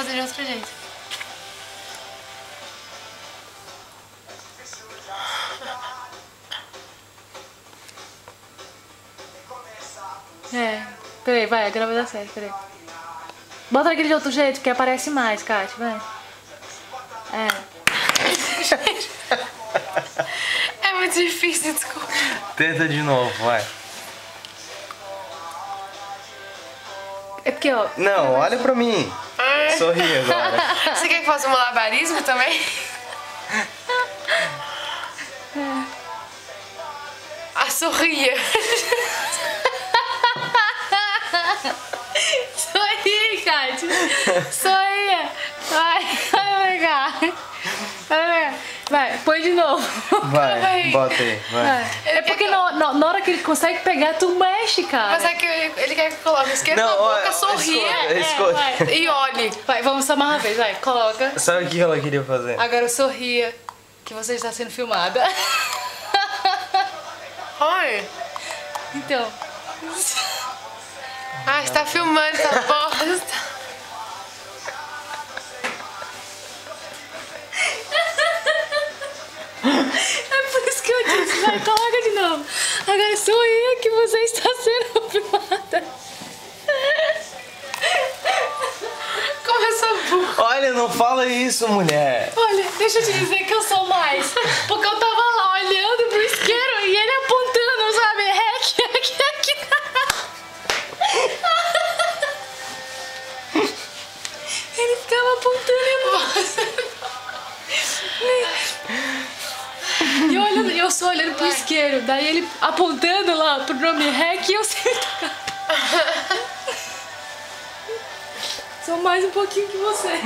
fazer de outro jeito. Peraí, vai, agora vai dar certo, peraí. Bota aquele de outro jeito, que aparece mais, Kátia, vai. É muito difícil, desculpa. Tenta de novo, vai. É porque, ó... Não, olha pra mim. Sorri agora. Você quer que faça um malabarismo também? Sorria. Sorri, Kátia. Sorria. Vai pegar. Vai, põe de novo. Vai, bota aí, vai. É porque na hora que ele consegue pegar, tu mexe, cara. Mas é que ele quer que eu coloque esquerda na boca, sorria Escolha. e olhe. Vai, vamos só mais uma vez, vai, coloca. Sabe o que ela queria fazer? Agora sorria, que você está sendo filmada. Oi. Então. Ah, você tá filmando essa bosta. É por isso que eu disse, vai, coloca de novo. Agora sorria que você está sendo filmada. Começou burro. Olha, não fala isso, mulher. Olha, deixa eu te dizer que eu sou mais. Porque eu tava lá olhando pro isqueiro e ele apontando, sabe? Rec. Ele ficava apontando e eu só olhando pro isqueiro. Daí ele apontando lá pro nome Rec e eu sempre tocava. Sou mais um pouquinho que você.